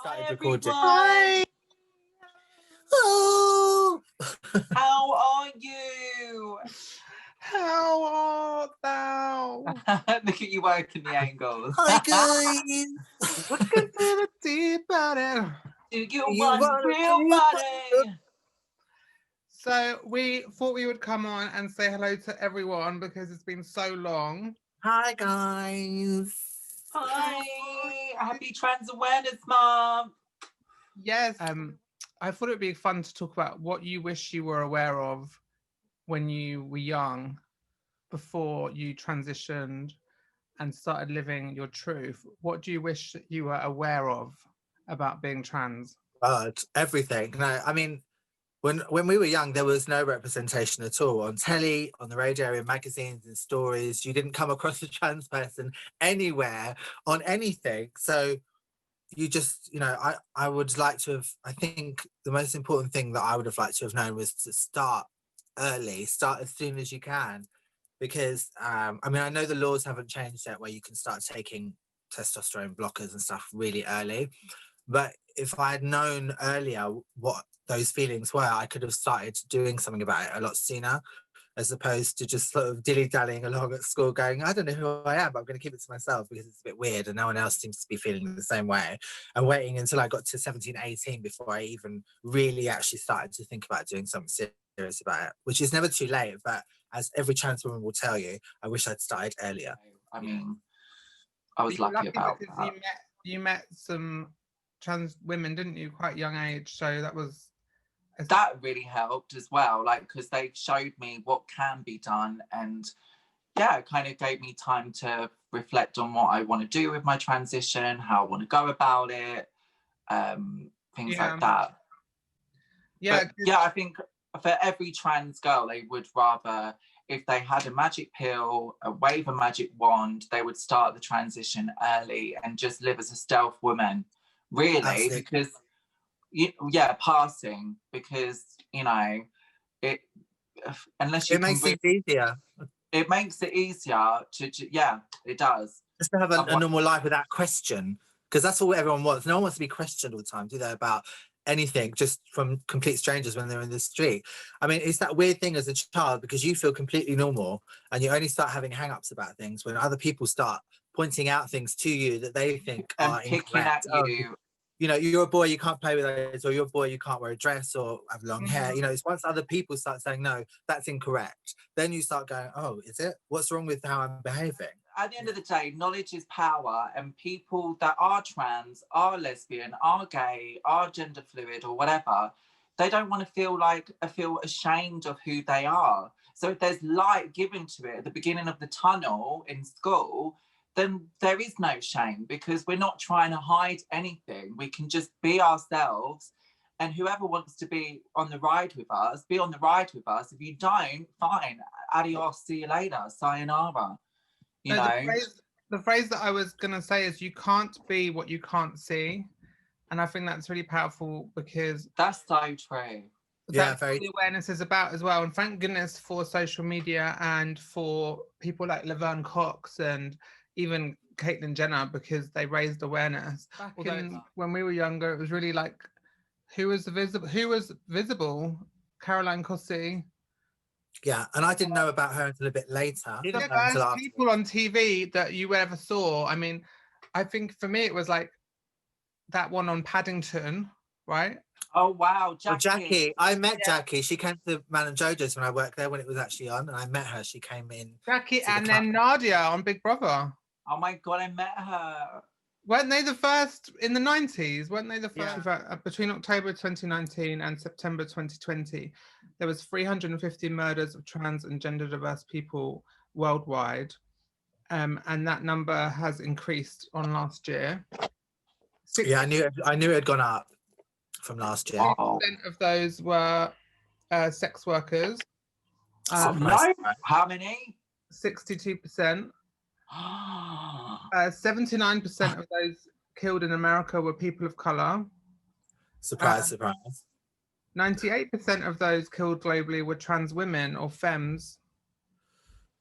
started recording. Hi. Oh. How are you? How art thou? Look at you working the angles. Hi guys. Look into the deep body. Do you want a real body? So we thought we would come on and say hello to everyone because it's been so long. Hi guys. Hi. Happy Trans Awareness Month. Yes. I thought it would be fun to talk about what you wish you were aware of when you were young, before you transitioned and started living your truth. What do you wish that you were aware of about being trans? God, everything. No, I mean, when we were young, there was no representation at all on telly, on the radio, in magazines and stories. You didn't come across a trans person anywhere on anything. So you just, I would like to have, I think the most important thing that I would have liked to have known was to start early, start as soon as you can. Because, I know the laws haven't changed yet where you can start taking testosterone blockers and stuff really early. But if I had known earlier what those feelings were, I could have started doing something about it a lot sooner, as opposed to just sort of dilly-dallying along at school going, I don't know who I am, but I'm going to keep it to myself because it's a bit weird and no one else seems to be feeling the same way. And waiting until I got to 17, 18 before I even really actually started to think about doing something serious about it, which is never too late. But as every trans woman will tell you, I wish I'd started earlier. I mean, I was lucky about because that. You met some trans women, didn't you, quite young age? So that really helped as well, like, because they showed me what can be done, and yeah, it kind of gave me time to reflect on what I want to do with my transition, how I want to go about it, things like that. Yeah, but yeah, I think for every trans girl, they would rather, if they had a magic pill, wave a magic wand, they would start the transition early and just live as a stealth woman, really. Absolutely. Because passing, because it unless you it makes it easier. It makes it easier to it does, just to have a normal life without question, because that's all everyone wants. No one wants to be questioned all the time, do they, about anything, just from complete strangers when they're in the street. I mean, it's that weird thing as a child, because you feel completely normal and you only start having hang-ups about things when other people start pointing out things to you that they think are picking incorrect. at you. You're a boy, you can't play with those, or you're a boy, you can't wear a dress or have long hair. It's once other people start saying, no, that's incorrect, then you start going, oh, is it? What's wrong with how I'm behaving? At the end of the day, knowledge is power, and people that are trans, are lesbian, are gay, are gender fluid or whatever, they don't want to feel ashamed of who they are. So if there's light given to it at the beginning of the tunnel in school, then there is no shame, because we're not trying to hide anything. We can just be ourselves, and whoever wants to be on the ride with us, be on the ride with us. If you don't, fine, adios, see you later, sayonara. The phrase that I was going to say is, you can't be what you can't see. And I think that's really powerful, because that's so true. That's what the awareness is about as well. And thank goodness for social media and for people like Laverne Cox and even Caitlyn Jenner, because they raised awareness. When we were younger, it was really like, who was visible? Caroline Cossey. Yeah, and I didn't know about her until a bit later. The first people on TV that you ever saw. I mean, I think for me it was like that one on Paddington, right? Oh wow, Jackie. Well, Jackie. I met Jackie. She came to Man and Jojo's when I worked there, when it was actually on, and I met her. She came in. Jackie and then Nadia on Big Brother. Oh my God, I met her. Weren't they the first in the 90s? Weren't they the first? Yeah. Between October 2019 and September 2020, there was 350 murders of trans and gender diverse people worldwide. And that number has increased on last year. Yeah, I knew it had gone up from last year. 60% of those were sex workers. No, how many? 62%. 79% of those killed in America were people of color. Surprise, surprise. 98% of those killed globally were trans women or femmes.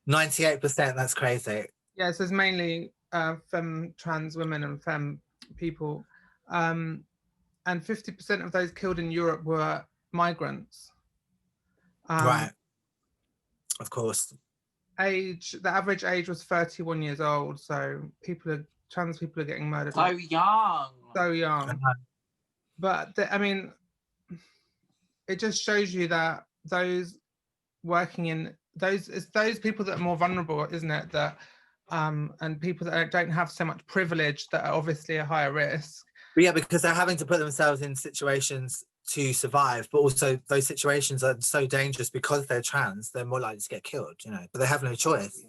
98%, that's crazy. Yeah, so it's mainly trans women and femme people. and 50% of those killed in Europe were migrants. Right. Of course. The average age was 31 years old. So trans people are getting murdered. So young. So young. But I mean, it just shows you that those working in it's those people that are more vulnerable, isn't it? That and people that don't have so much privilege that are obviously a higher risk. But yeah, because they're having to put themselves in situations to survive, but also those situations are so dangerous because they're trans, they're more likely to get killed, you know, but they have no choice.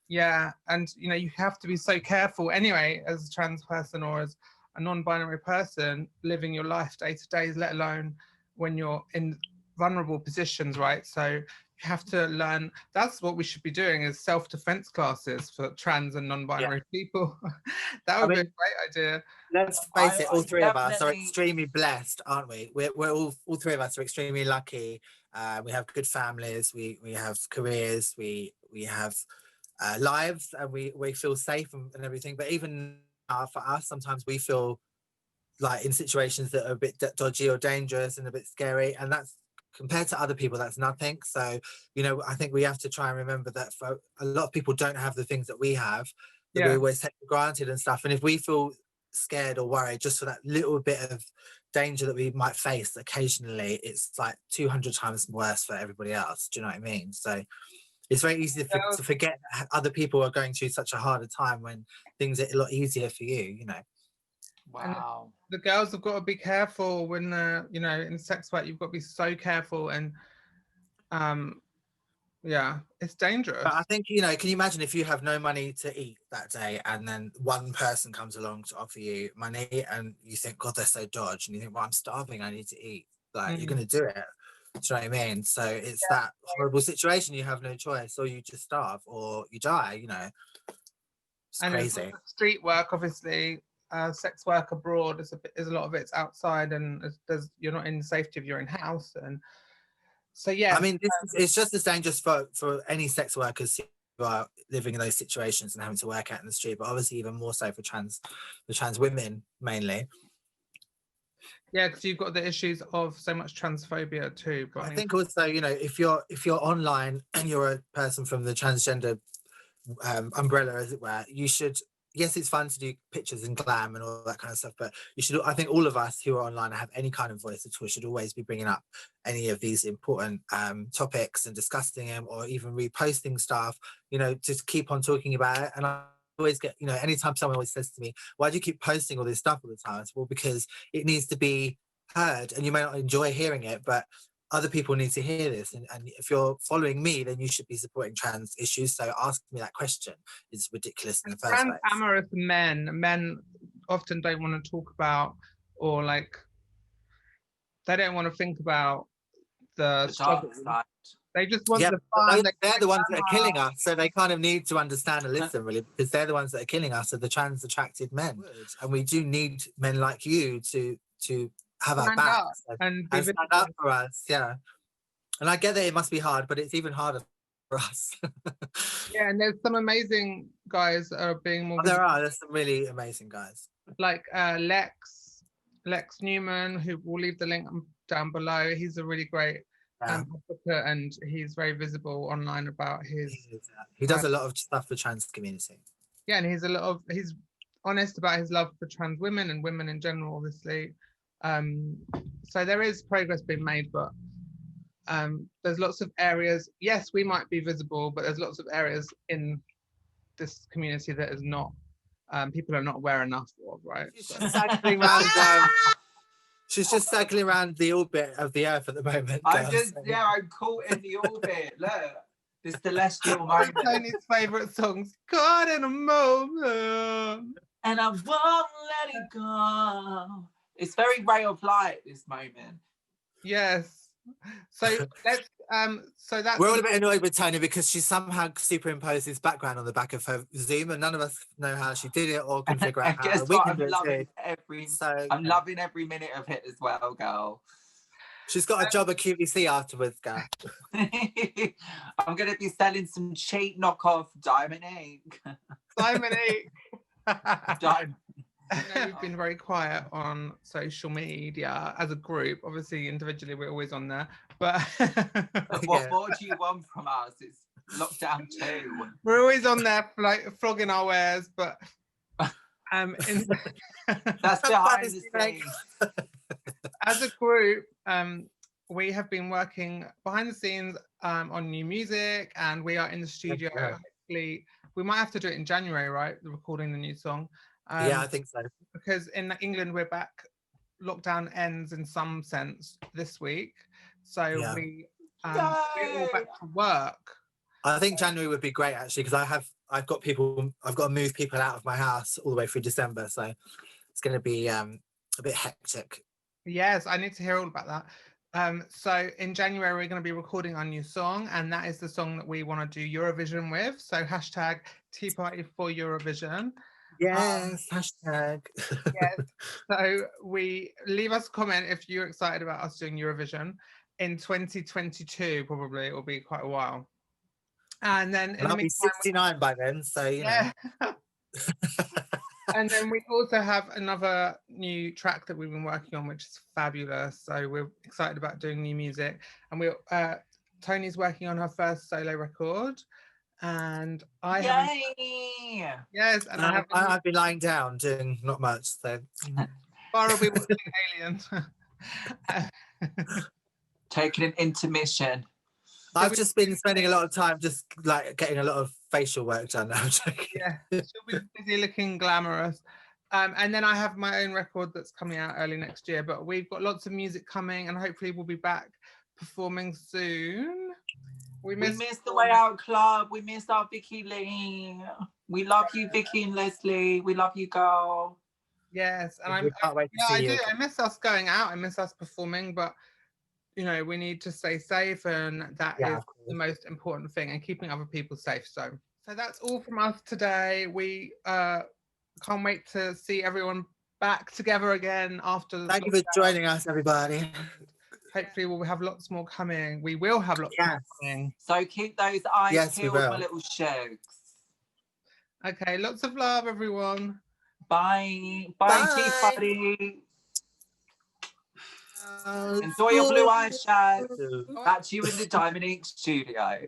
Yeah, and you know, you have to be so careful anyway as a trans person or as a non-binary person living your life day to day, let alone when you're in vulnerable positions, right? So you have to learn. That's what we should be doing, is self-defense classes for trans and non-binary people. That would be a great idea. Let's face it, all three of us are definitely- extremely blessed, aren't we? We're all three of us are extremely lucky. We have good families, we have careers, we have lives, and we feel safe and everything. But even for us, sometimes we feel like in situations that are a bit dodgy or dangerous and a bit scary, and that's, compared to other people, that's nothing. So, you know, I think we have to try and remember that for a lot of people don't have the things that we have, that we always take for granted and stuff. And if we feel scared or worried just for that little bit of danger that we might face occasionally, it's like 200 times worse for everybody else. Do you know what I mean? So it's very easy to forget that other people are going through such a harder time when things are a lot easier for you, you know. Wow. The girls have got to be careful when you know, in sex work. You've got to be so careful, and yeah, it's dangerous. But I think, you know, can you imagine if you have no money to eat that day and then one person comes along to offer you money and you think, God, they're so dodgy, and you think, well, I'm starving, I need to eat. Like, you're going to do it. Do you know what I mean? So it's that horrible situation. You have no choice, or you just starve or you die, you know. It's crazy. Street work, obviously, sex work abroad is a lot of it's outside, and you're not in the safety of your own house. And so, yeah. I mean, it's just as dangerous for any sex workers who are living in those situations and having to work out in the street, but obviously even more so for the trans women mainly. Yeah, because you've got the issues of so much transphobia too. But I think also, you know, if you're online and you're a person from the transgender umbrella, as it were, you should, yes, it's fun to do pictures and glam and all that kind of stuff, but you should, I think all of us who are online and have any kind of voice at all should always be bringing up any of these important topics and discussing them, or even reposting stuff, you know, just keep on talking about it. And I always get, you know, anytime someone always says to me, why do you keep posting all this stuff all the time? It's, well, because it needs to be heard, and you may not enjoy hearing it, but other people need to hear this, and if you're following me, then you should be supporting trans issues. So asking me that question is ridiculous in the first place. Trans amorous men often don't want to talk about, or like, they don't want to think about the dark side. They just want the fun. They're the ones that are killing us, so they kind of need to understand and listen, really, because they're the ones that are killing us, are the trans attracted men, and we do need men like you to have our backs and stand up for us. Yeah, and I get that it must be hard, but it's even harder for us. Yeah, and there's some amazing guys that are being more. There's some really amazing guys, like Lex Newman, who will leave the link down below. He's a really great advocate, and he's very visible online about his. He does a lot of stuff for trans community. Yeah, and he's honest about his love for trans women and women in general, obviously. So there is progress being made, but there's lots of areas. Yes, we might be visible, but there's lots of areas in this community that is not. People are not aware enough of, right? She's just circling around the orbit of the Earth at the moment. I'm caught in the orbit. Look, this celestial moment. Tony's favourite songs, caught in a moment, and I won't let it go. It's very ray of light, this moment. Yes. So let's so that's, we're all a bit annoyed with Tony because she somehow superimposed his background on the back of her Zoom, and none of us know how she did it or can figure out how. I'm loving every minute of it as well, girl. She's got a job at QVC afterwards, girl. I'm gonna be selling some cheap knockoff Diamond ink. Diamond ink. I know we've been very quiet on social media as a group. Obviously, individually, we're always on there. But what more do you want from us? It's lockdown 2. We're always on there, like flogging our wares. But that's behind the scenes. As a group, we have been working behind the scenes on new music, and we are in the studio. Hopefully, we might have to do it in January, right? Recording the new song. Yeah, I think so. Because in England, we're back. Lockdown ends in some sense this week, so we're all back to work. I think January would be great actually, because I've got to move people out of my house all the way through December, so it's going to be a bit hectic. Yes, I need to hear all about that. So in January, we're going to be recording our new song, and that is the song that we want to do Eurovision with. So hashtag Tea Party for Eurovision. Yes, hashtag. Yes. So leave us a comment if you're excited about us doing Eurovision in 2022. Probably it will be quite a while. And then I'll be 69 by then, so you know. And then we also have another new track that we've been working on, which is fabulous. So we're excited about doing new music. And Tony's working on her first solo record. And I Yes, and I've been lying down doing not much. So Bar will be watching Aliens. Taking an intermission. I've just been spending a lot of time just like getting a lot of facial work done now. Yeah, she'll be busy looking glamorous. And then I have my own record that's coming out early next year, but we've got lots of music coming, and hopefully we'll be back performing soon. We missed the Way Out Club. We missed our Vicky Lee. We love you, Vicky and Leslie. We love you, girl. Yes, and I miss us going out. I miss us performing, but you know, we need to stay safe, and that is the most important thing, and keeping other people safe. So that's all from us today. We can't wait to see everyone back together again after. Thank you for joining us, everybody. Hopefully we'll have lots more coming. We will have lots more coming. So keep those eyes peeled, my little shows. Okay, lots of love, everyone. Bye. Bye, Tea Party. Enjoy your blue eyeshadow. Catch you in the Diamond Ink studio.